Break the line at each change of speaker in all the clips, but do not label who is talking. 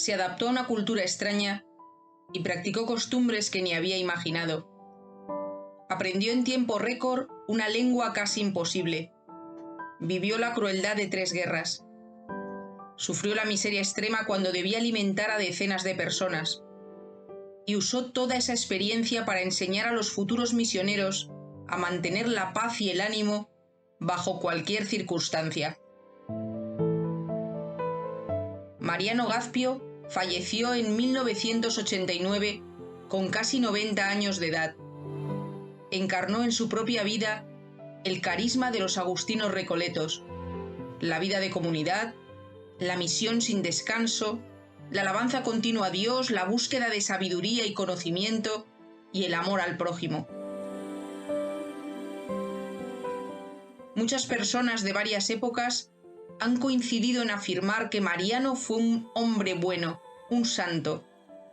se adaptó a una cultura extraña y practicó costumbres que ni había imaginado. Aprendió en tiempo récord una lengua casi imposible. Vivió la crueldad de 3 guerras. Sufrió la miseria extrema cuando debía alimentar a decenas de personas. Y usó toda esa experiencia para enseñar a los futuros misioneros a mantener la paz y el ánimo bajo cualquier circunstancia. Mariano Gazpio falleció en 1989 con casi 90 años de edad. Encarnó en su propia vida el carisma de los agustinos recoletos, la vida de comunidad, la misión sin descanso, la alabanza continua a Dios, la búsqueda de sabiduría y conocimiento y el amor al prójimo. Muchas personas de varias épocas han coincidido en afirmar que Mariano fue un hombre bueno, un santo.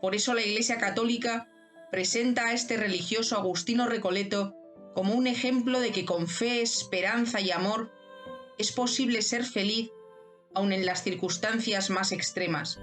Por eso la Iglesia Católica presenta a este religioso agustino recoleto como un ejemplo de que con fe, esperanza y amor es posible ser feliz aun en las circunstancias más extremas.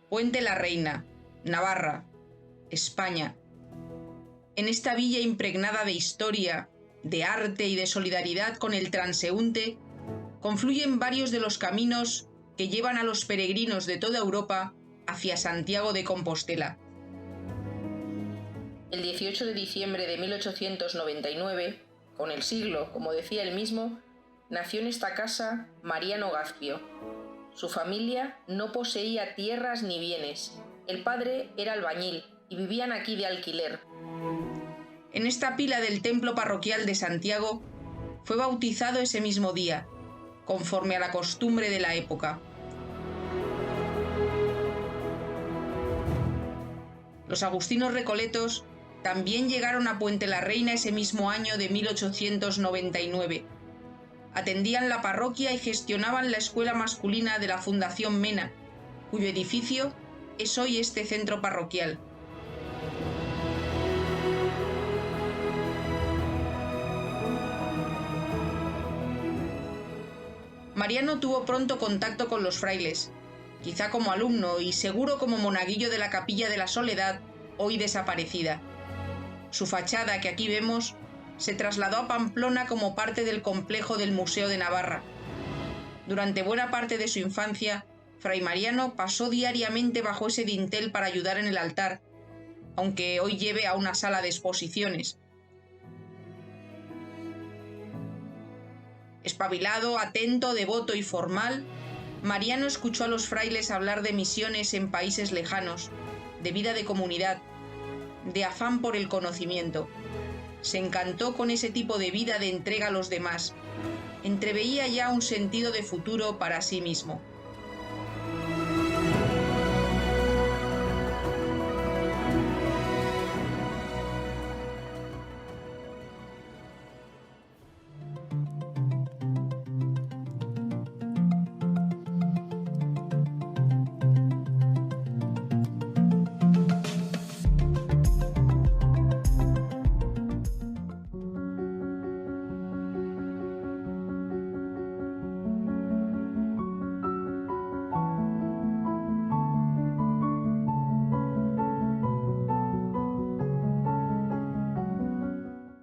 Puente la Reina, Navarra, España. En esta villa impregnada de historia, de arte y de solidaridad con el transeúnte, confluyen varios de los caminos que llevan a los peregrinos de toda Europa hacia Santiago de Compostela. El 18 de diciembre de 1899, con el siglo, como decía él mismo, nació en esta casa Mariano Gazpio. Su familia no poseía tierras ni bienes. El padre era albañil y vivían aquí de alquiler. En esta pila del templo parroquial de Santiago fue bautizado ese mismo día, conforme a la costumbre de la época. Los agustinos recoletos también llegaron a Puente la Reina ese mismo año de 1899. Atendían la parroquia y gestionaban la escuela masculina de la Fundación Mena, cuyo edificio es hoy este centro parroquial. Mariano tuvo pronto contacto con los frailes, quizá como alumno y seguro como monaguillo de la Capilla de la Soledad, hoy desaparecida. Su fachada, que aquí vemos, se trasladó a Pamplona como parte del complejo del Museo de Navarra. Durante buena parte de su infancia, Fray Mariano pasó diariamente bajo ese dintel para ayudar en el altar, aunque hoy lleve a una sala de exposiciones. Espabilado, atento, devoto y formal, Mariano escuchó a los frailes hablar de misiones en países lejanos, de vida de comunidad, de afán por el conocimiento. Se encantó con ese tipo de vida de entrega a los demás. Entreveía ya un sentido de futuro para sí mismo.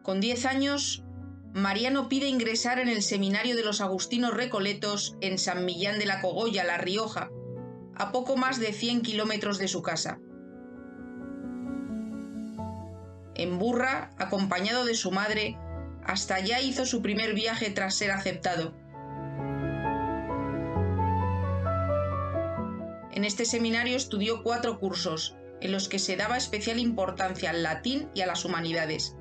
Con 10 años, Mariano pide ingresar en el seminario de los agustinos recoletos en San Millán de la Cogolla, La Rioja, a poco más de 100 kilómetros de su casa. En burra, acompañado de su madre, hasta allá hizo su primer viaje tras ser aceptado. En este seminario estudió 4 cursos, en los que se daba especial importancia al latín y a las humanidades.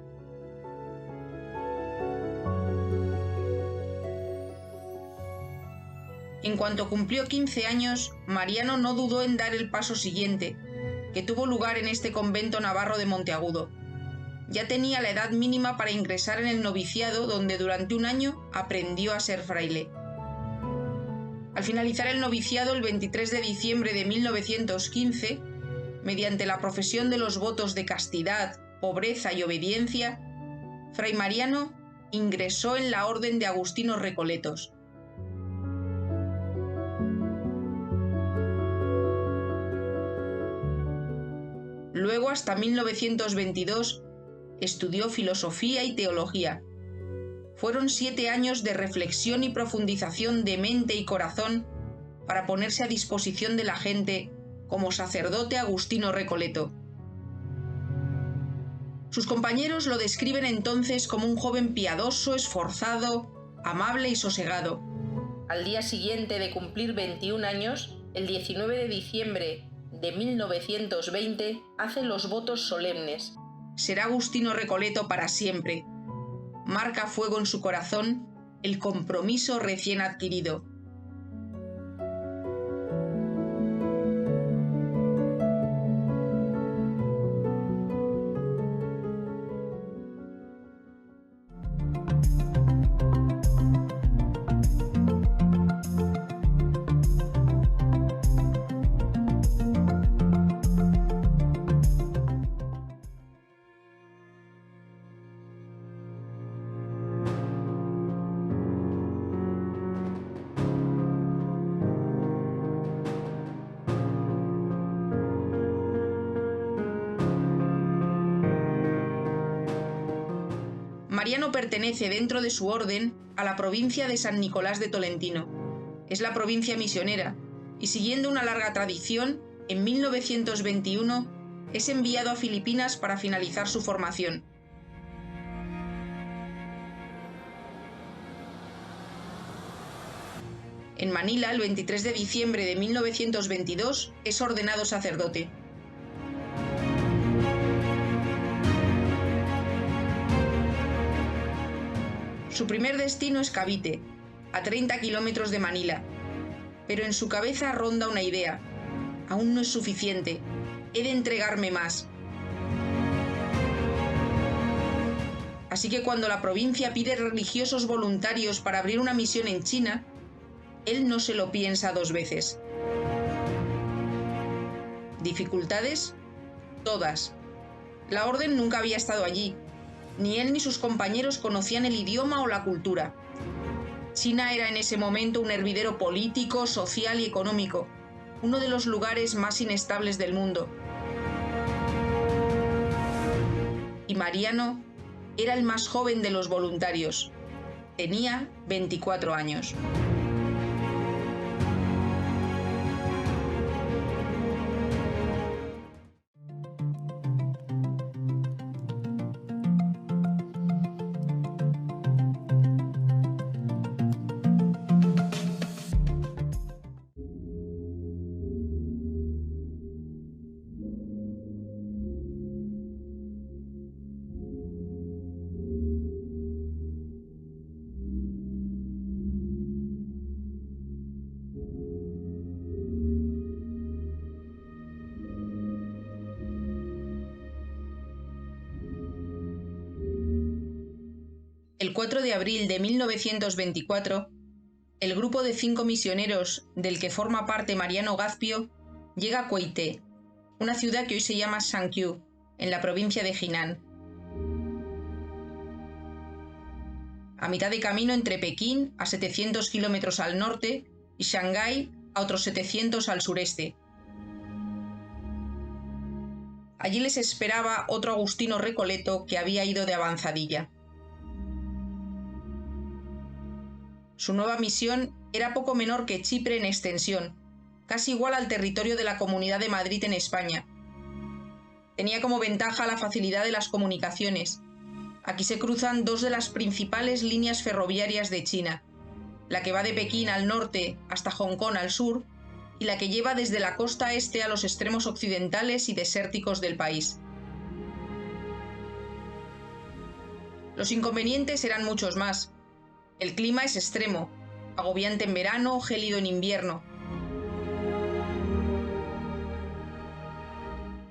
En cuanto cumplió 15 años, Mariano no dudó en dar el paso siguiente, que tuvo lugar en este convento navarro de Monteagudo. Ya tenía la edad mínima para ingresar en el noviciado, donde durante un año aprendió a ser fraile. Al finalizar el noviciado el 23 de diciembre de 1915, mediante la profesión de los votos de castidad, pobreza y obediencia, Fray Mariano ingresó en la Orden de Agustinos Recoletos. Luego, hasta 1922, estudió filosofía y teología. Fueron 7 años de reflexión y profundización de mente y corazón para ponerse a disposición de la gente como sacerdote agustino recoleto. Sus compañeros lo describen entonces como un joven piadoso, esforzado, amable y sosegado. Al día siguiente de cumplir 21 años, el 19 de diciembre de 1920, hace los votos solemnes. Será agustino recoleto para siempre. Marca a fuego en su corazón el compromiso recién adquirido. Mariano pertenece dentro de su orden a la provincia de San Nicolás de Tolentino. Es la provincia misionera y, siguiendo una larga tradición, en 1921 es enviado a Filipinas para finalizar su formación. En Manila, el 23 de diciembre de 1922, es ordenado sacerdote. Su primer destino es Cavite, a 30 kilómetros de Manila, pero en su cabeza ronda una idea. Aún no es suficiente, he de entregarme más. Así que cuando la provincia pide religiosos voluntarios para abrir una misión en China, él no se lo piensa 2 veces. ¿Dificultades? Todas. La orden nunca había estado allí. Ni él ni sus compañeros conocían el idioma o la cultura. China era en ese momento un hervidero político, social y económico, uno de los lugares más inestables del mundo. Y Mariano era el más joven de los voluntarios. Tenía 24 años. El 4 de abril de 1924, el grupo de 5 misioneros del que forma parte Mariano Gazpio llega a Cueité, una ciudad que hoy se llama Sanqiu, en la provincia de Jinan. A mitad de camino entre Pekín, a 700 kilómetros al norte, y Shanghái, a otros 700 al sureste. Allí les esperaba otro agustino recoleto que había ido de avanzadilla. Su nueva misión era poco menor que Chipre en extensión, casi igual al territorio de la Comunidad de Madrid en España. Tenía como ventaja la facilidad de las comunicaciones. Aquí se cruzan dos de las principales líneas ferroviarias de China, la que va de Pekín al norte hasta Hong Kong al sur, y la que lleva desde la costa este a los extremos occidentales y desérticos del país. Los inconvenientes eran muchos más. El clima es extremo, agobiante en verano, gélido en invierno.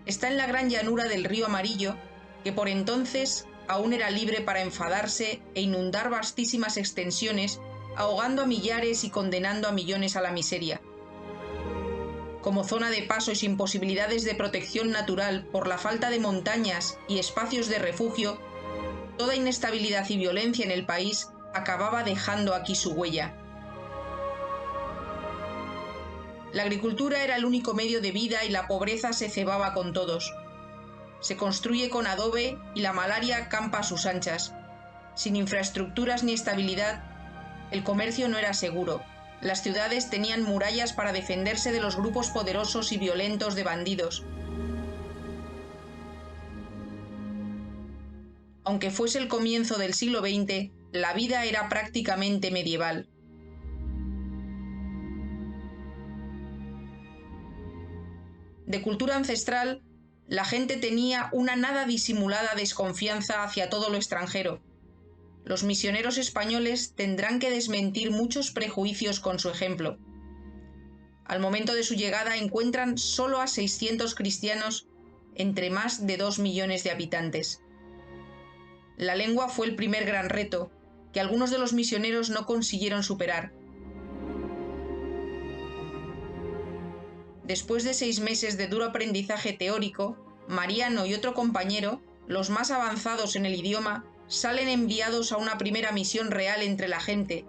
Está en la gran llanura del río Amarillo, que por entonces aún era libre para enfadarse e inundar vastísimas extensiones, ahogando a millares y condenando a millones a la miseria. Como zona de paso y sin posibilidades de protección natural por la falta de montañas y espacios de refugio, toda inestabilidad y violencia en el país acababa dejando aquí su huella. La agricultura era el único medio de vida y la pobreza se cebaba con todos. Se construye con adobe y la malaria campa a sus anchas. Sin infraestructuras ni estabilidad, el comercio no era seguro. Las ciudades tenían murallas para defenderse de los grupos poderosos y violentos de bandidos. Aunque fuese el comienzo del siglo XX, la vida era prácticamente medieval. De cultura ancestral, la gente tenía una nada disimulada desconfianza hacia todo lo extranjero. Los misioneros españoles tendrán que desmentir muchos prejuicios con su ejemplo. Al momento de su llegada encuentran solo a 600 cristianos entre más de 2 millones de habitantes. La lengua fue el primer gran reto, que algunos de los misioneros no consiguieron superar. Después de 6 meses de duro aprendizaje teórico, Mariano y otro compañero, los más avanzados en el idioma, salen enviados a una primera misión real entre la gente,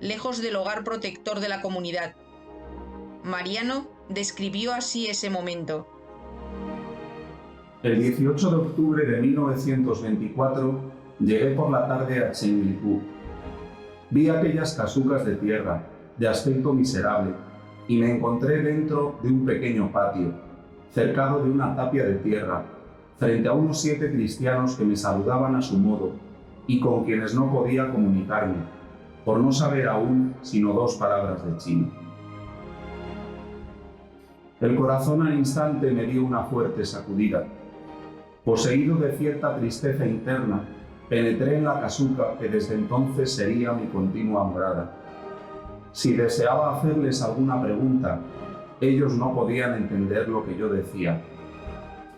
lejos del hogar protector de la comunidad. Mariano describió así ese momento.
El 18 de octubre de 1924 llegué por la tarde a Chenglicú. Vi aquellas casucas de tierra, de aspecto miserable, y me encontré dentro de un pequeño patio, cercado de una tapia de tierra, frente a unos 7 cristianos que me saludaban a su modo y con quienes no podía comunicarme, por no saber aún sino 2 palabras de chino. El corazón al instante me dio una fuerte sacudida. Poseído de cierta tristeza interna, penetré en la casuca que desde entonces sería mi continua morada. Si deseaba hacerles alguna pregunta, ellos no podían entender lo que yo decía.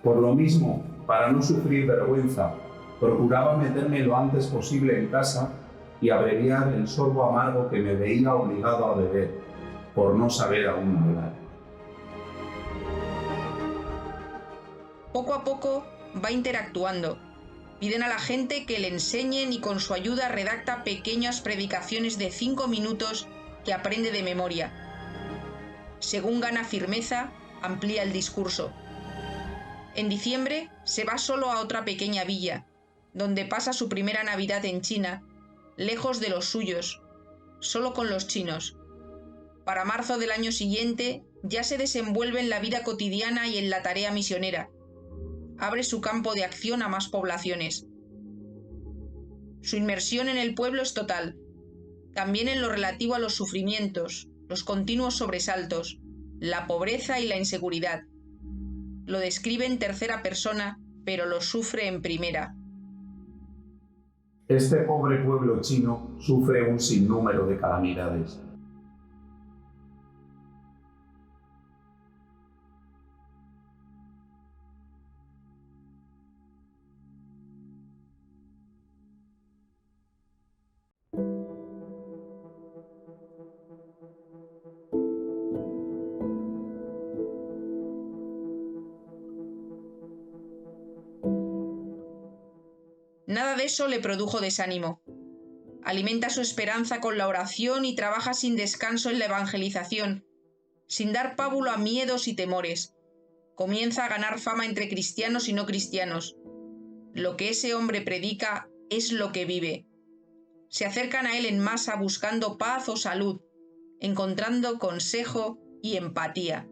Por lo mismo, para no sufrir vergüenza, procuraba meterme lo antes posible en casa y abreviar el sorbo amargo que me veía obligado a beber, por no saber aún hablar.
Poco a poco va interactuando. Piden a la gente que le enseñen y con su ayuda redacta pequeñas predicaciones de 5 minutos que aprende de memoria. Según gana firmeza, amplía el discurso. En diciembre se va solo a otra pequeña villa, donde pasa su primera Navidad en China, lejos de los suyos, solo con los chinos. Para marzo del año siguiente ya se desenvuelve en la vida cotidiana y en la tarea misionera. Abre su campo de acción a más poblaciones. Su inmersión en el pueblo es total, también en lo relativo a los sufrimientos, los continuos sobresaltos, la pobreza y la inseguridad. Lo describe en tercera persona, pero lo sufre en primera.
Este pobre pueblo chino sufre un sinnúmero de calamidades.
Nada de eso le produjo desánimo. Alimenta su esperanza con la oración y trabaja sin descanso en la evangelización, sin dar pábulo a miedos y temores. Comienza a ganar fama entre cristianos y no cristianos. Lo que ese hombre predica es lo que vive. se acercan a él en masa buscando paz o salud, encontrando consejo y empatía.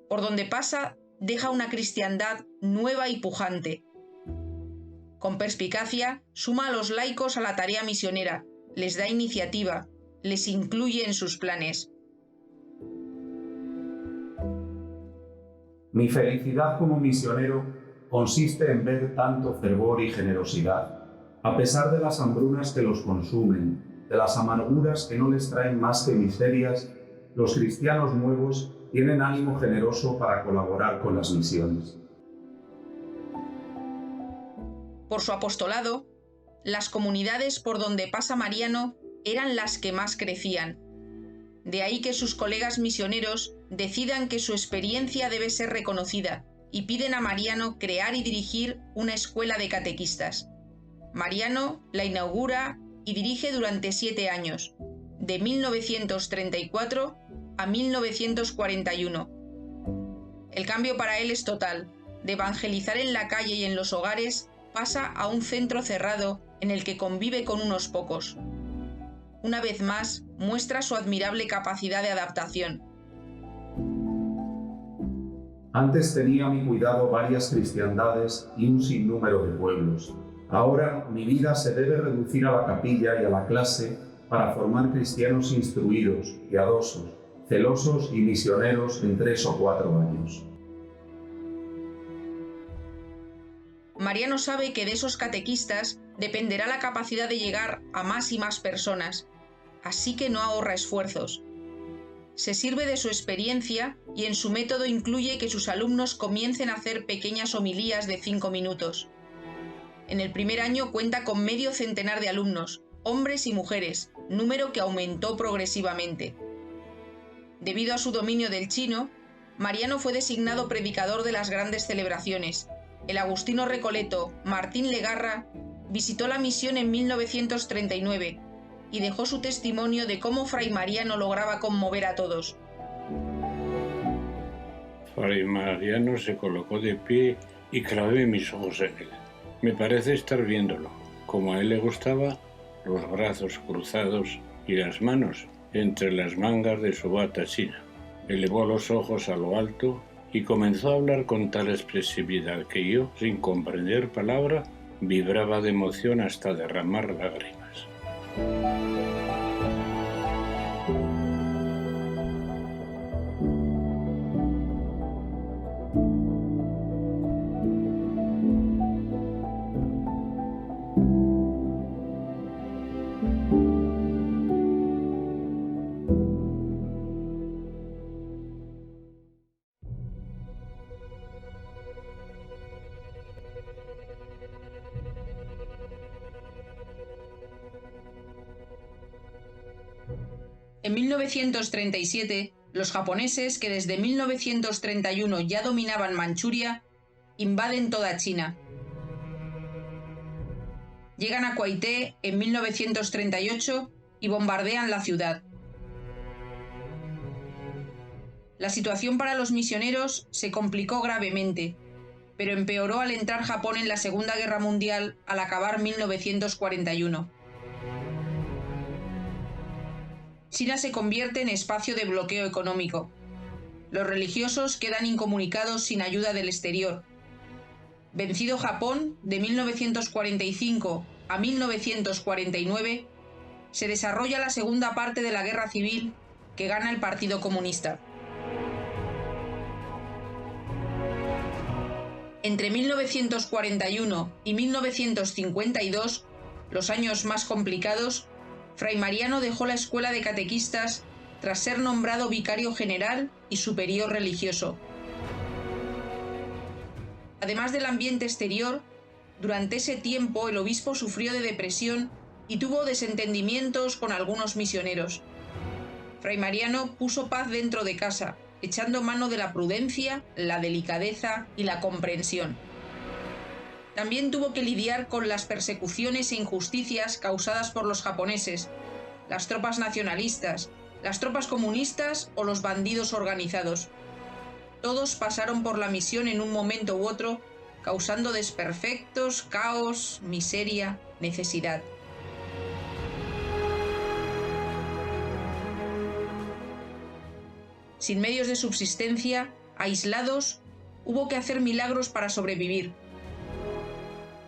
Por donde pasa, deja una cristiandad nueva y pujante. Con perspicacia, suma a los laicos a la tarea misionera, les da iniciativa, les incluye en sus planes.
Mi felicidad como misionero consiste en ver tanto fervor y generosidad, a pesar de las hambrunas que los consumen, de las amarguras que no les traen más que miserias. Los cristianos nuevos tienen ánimo generoso para colaborar con las misiones.
Por su apostolado, las comunidades por donde pasa Mariano eran las que más crecían. De ahí que sus colegas misioneros decidan que su experiencia debe ser reconocida y piden a Mariano crear y dirigir una escuela de catequistas. Mariano la inaugura y dirige durante 7 años, de 1934 a 1941. El cambio para él es total. De evangelizar en la calle y en los hogares, pasa a un centro cerrado en el que convive con unos pocos. Una vez más, muestra su admirable capacidad de adaptación.
Antes tenía a mi cuidado varias cristiandades y un sinnúmero de pueblos. Ahora mi vida se debe reducir a la capilla y a la clase para formar cristianos instruidos, piadosos, celosos y misioneros en 3 o 4 años.
Mariano sabe que de esos catequistas dependerá la capacidad de llegar a más y más personas, así que no ahorra esfuerzos. Se sirve de su experiencia y en su método incluye que sus alumnos comiencen a hacer pequeñas homilías de 5 minutos. En el primer año cuenta con medio centenar de alumnos, hombres y mujeres, número que aumentó progresivamente. Debido a su dominio del chino, Mariano fue designado predicador de las grandes celebraciones. El agustino recoleto Martín Legarra visitó la misión en 1939 y dejó su testimonio de cómo Fray Mariano lograba conmover a todos.
Fray Mariano se colocó de pie y clavé mis ojos en él. Me parece estar viéndolo, como a él le gustaba, los brazos cruzados y las manos entre las mangas de su bata china. Elevó los ojos a lo alto y comenzó a hablar con tal expresividad que yo, sin comprender palabra, vibraba de emoción hasta derramar lágrimas.
En 1937, los japoneses, que desde 1931 ya dominaban Manchuria, invaden toda China. Llegan a Kuaité en 1938 y bombardean la ciudad. La situación para los misioneros se complicó gravemente, pero empeoró al entrar Japón en la Segunda Guerra Mundial al acabar 1941. China se convierte en espacio de bloqueo económico. Los religiosos quedan incomunicados sin ayuda del exterior. Vencido Japón, de 1945 a 1949, se desarrolla la segunda parte de la Guerra Civil que gana el Partido Comunista. Entre 1941 y 1952, los años más complicados, Fray Mariano dejó la escuela de catequistas tras ser nombrado vicario general y superior religioso. Además del ambiente exterior, durante ese tiempo el obispo sufrió de depresión y tuvo desentendimientos con algunos misioneros. Fray Mariano puso paz dentro de casa, echando mano de la prudencia, la delicadeza y la comprensión. También tuvo que lidiar con las persecuciones e injusticias causadas por los japoneses, las tropas nacionalistas, las tropas comunistas o los bandidos organizados. Todos pasaron por la misión en un momento u otro, causando desperfectos, caos, miseria, necesidad. Sin medios de subsistencia, aislados, hubo que hacer milagros para sobrevivir.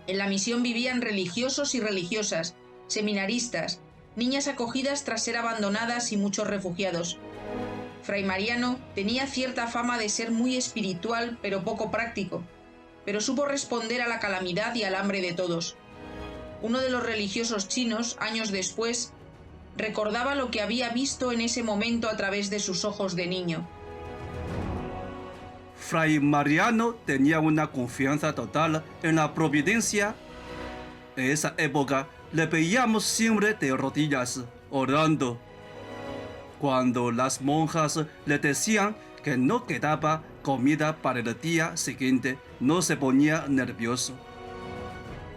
En la misión vivían religiosos y religiosas, seminaristas, niñas acogidas tras ser abandonadas y muchos refugiados. Fray Mariano tenía cierta fama de ser muy espiritual pero poco práctico, pero supo responder a la calamidad y al hambre de todos. Uno de los religiosos chinos, años después, recordaba lo que había visto en ese momento a través de sus ojos de niño.
Fray Mariano tenía una confianza total en la providencia. En esa época le veíamos siempre de rodillas, orando. Cuando las monjas le decían que no quedaba comida para el día siguiente, no se ponía nervioso.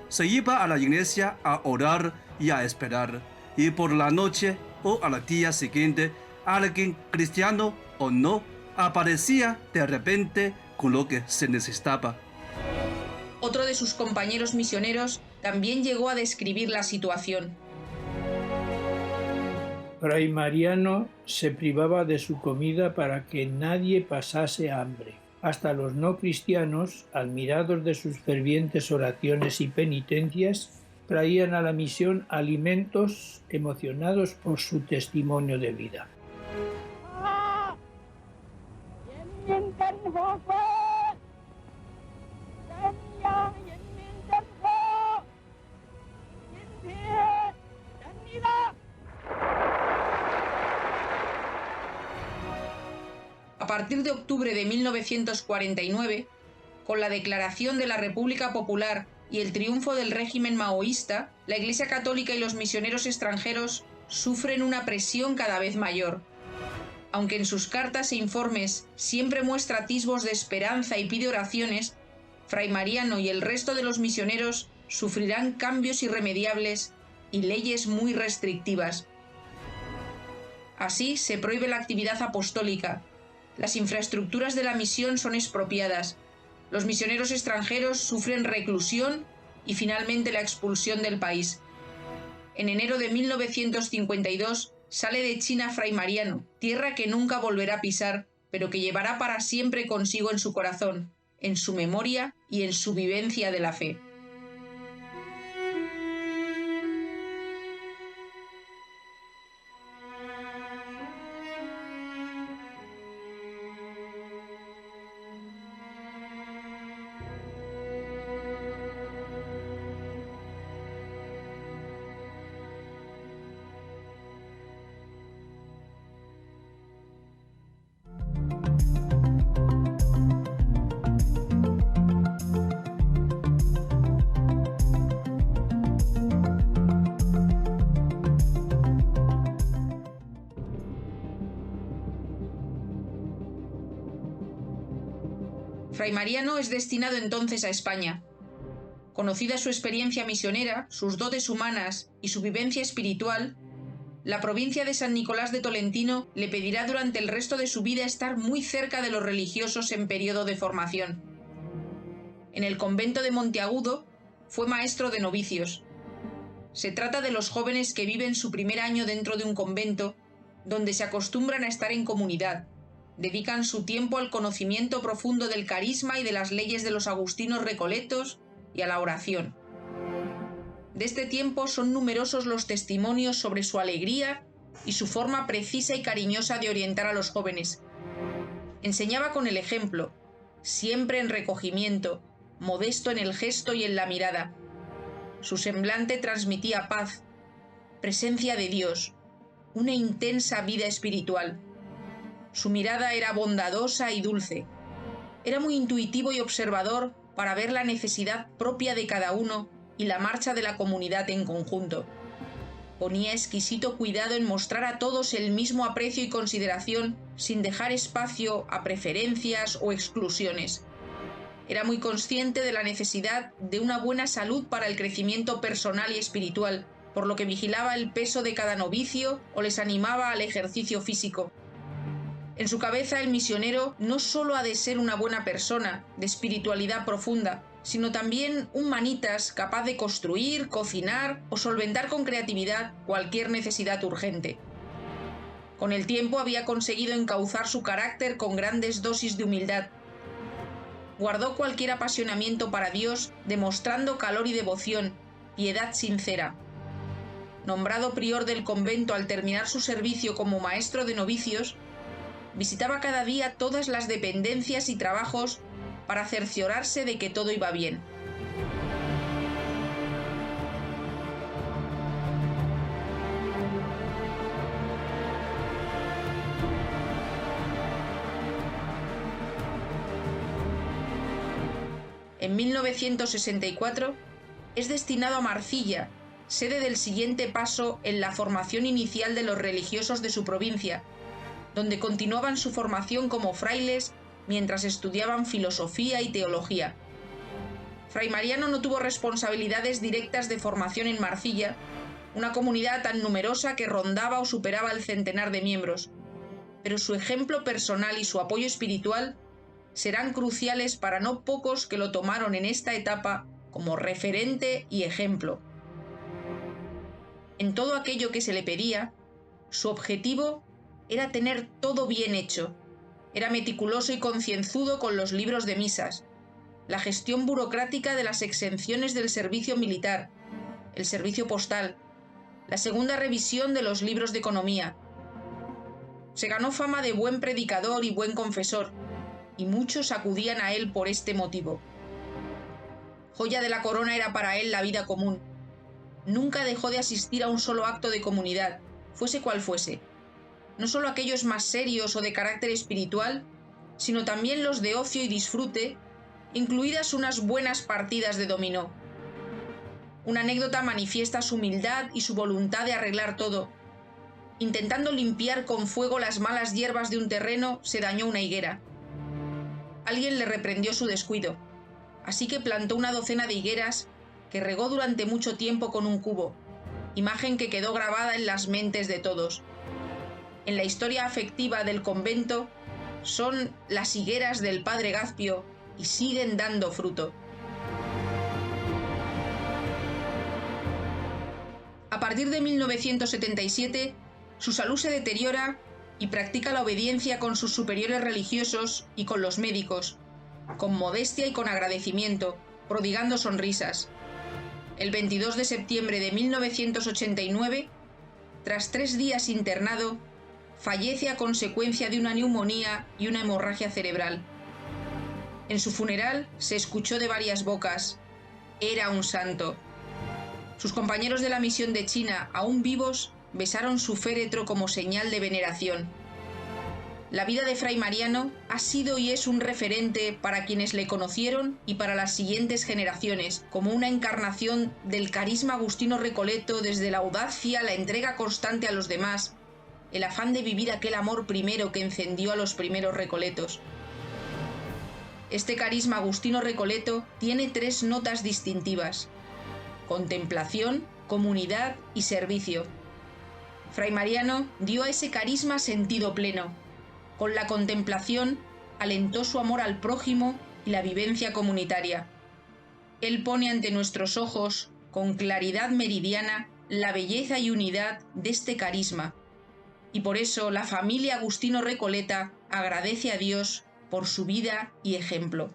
Se iba a la iglesia a orar y a esperar, y por la noche o al día siguiente, alguien cristiano o no aparecía de repente con lo que se necesitaba.
Otro de sus compañeros misioneros también llegó a describir la situación.
Fray Mariano se privaba de su comida para que nadie pasase hambre. Hasta los no cristianos, admirados de sus fervientes oraciones y penitencias, traían a la misión alimentos emocionados por su testimonio de vida.
A partir de octubre de 1949, con la declaración de la República Popular y el triunfo del régimen maoísta, la Iglesia Católica y los misioneros extranjeros sufren una presión cada vez mayor. Aunque en sus cartas e informes siempre muestra atisbos de esperanza y pide oraciones, Fray Mariano y el resto de los misioneros sufrirán cambios irremediables y leyes muy restrictivas. Así se prohíbe la actividad apostólica, las infraestructuras de la misión son expropiadas, los misioneros extranjeros sufren reclusión y finalmente la expulsión del país. En enero de 1952 sale de China Fray Mariano, tierra que nunca volverá a pisar, pero que llevará para siempre consigo en su corazón, en su memoria y en su vivencia de la fe. Fray Mariano es destinado entonces a España. Conocida su experiencia misionera, sus dotes humanas y su vivencia espiritual, la provincia de San Nicolás de Tolentino le pedirá durante el resto de su vida estar muy cerca de los religiosos en periodo de formación. En el convento de Monteagudo fue maestro de novicios. Se trata de los jóvenes que viven su primer año dentro de un convento, donde se acostumbran a estar en comunidad, dedican su tiempo al conocimiento profundo del carisma y de las leyes de los agustinos recoletos y a la oración. De este tiempo son numerosos los testimonios sobre su alegría y su forma precisa y cariñosa de orientar a los jóvenes. Enseñaba con el ejemplo, siempre en recogimiento, modesto en el gesto y en la mirada. Su semblante transmitía paz, presencia de Dios, una intensa vida espiritual. Su mirada era bondadosa y dulce. Era muy intuitivo y observador para ver la necesidad propia de cada uno y la marcha de la comunidad en conjunto. Ponía exquisito cuidado en mostrar a todos el mismo aprecio y consideración sin dejar espacio a preferencias o exclusiones. Era muy consciente de la necesidad de una buena salud para el crecimiento personal y espiritual, por lo que vigilaba el peso de cada novicio o les animaba al ejercicio físico. En su cabeza el misionero no solo ha de ser una buena persona, de espiritualidad profunda, sino también un manitas capaz de construir, cocinar o solventar con creatividad cualquier necesidad urgente. Con el tiempo había conseguido encauzar su carácter con grandes dosis de humildad. Guardó cualquier apasionamiento para Dios, demostrando calor y devoción, piedad sincera. Nombrado prior del convento al terminar su servicio como maestro de novicios, visitaba cada día todas las dependencias y trabajos para cerciorarse de que todo iba bien. En 1964 es destinado a Marcilla, sede del siguiente paso en la formación inicial de los religiosos de su provincia, donde continuaban su formación como frailes mientras estudiaban filosofía y teología. Fray Mariano no tuvo responsabilidades directas de formación en Marcilla, una comunidad tan numerosa que rondaba o superaba el centenar de miembros, pero su ejemplo personal y su apoyo espiritual serán cruciales para no pocos que lo tomaron en esta etapa como referente y ejemplo. En todo aquello que se le pedía, su objetivo era tener todo bien hecho. Era meticuloso y concienzudo con los libros de misas, la gestión burocrática de las exenciones del servicio militar, el servicio postal, la segunda revisión de los libros de economía. Se ganó fama de buen predicador y buen confesor, y muchos acudían a él por este motivo. Joya de la corona era para él la vida común. Nunca dejó de asistir a un solo acto de comunidad, fuese cual fuese. No solo aquellos más serios o de carácter espiritual, sino también los de ocio y disfrute, incluidas unas buenas partidas de dominó. Una anécdota manifiesta su humildad y su voluntad de arreglar todo. Intentando limpiar con fuego las malas hierbas de un terreno, se dañó una higuera. Alguien le reprendió su descuido, así que plantó una docena de higueras que regó durante mucho tiempo con un cubo, imagen que quedó grabada en las mentes de todos. En la historia afectiva del convento son las higueras del padre Gazpio y siguen dando fruto. A partir de 1977, su salud se deteriora y practica la obediencia con sus superiores religiosos y con los médicos, con modestia y con agradecimiento, prodigando sonrisas. El 22 de septiembre de 1989, tras 3 días internado, fallece a consecuencia de una neumonía y una hemorragia cerebral. En su funeral se escuchó de varias bocas: «Era un santo». Sus compañeros de la misión de China, aún vivos, besaron su féretro como señal de veneración. La vida de Fray Mariano ha sido y es un referente para quienes le conocieron y para las siguientes generaciones, como una encarnación del carisma agustino recoleto, desde la audacia, la entrega constante a los demás, el afán de vivir aquel amor primero que encendió a los primeros recoletos. Este carisma agustino recoleto tiene 3 notas distintivas: contemplación, comunidad y servicio. Fray Mariano dio a ese carisma sentido pleno. Con la contemplación alentó su amor al prójimo y la vivencia comunitaria. Él pone ante nuestros ojos, con claridad meridiana, la belleza y unidad de este carisma, y por eso la familia Agustino Recoleta agradece a Dios por su vida y ejemplo.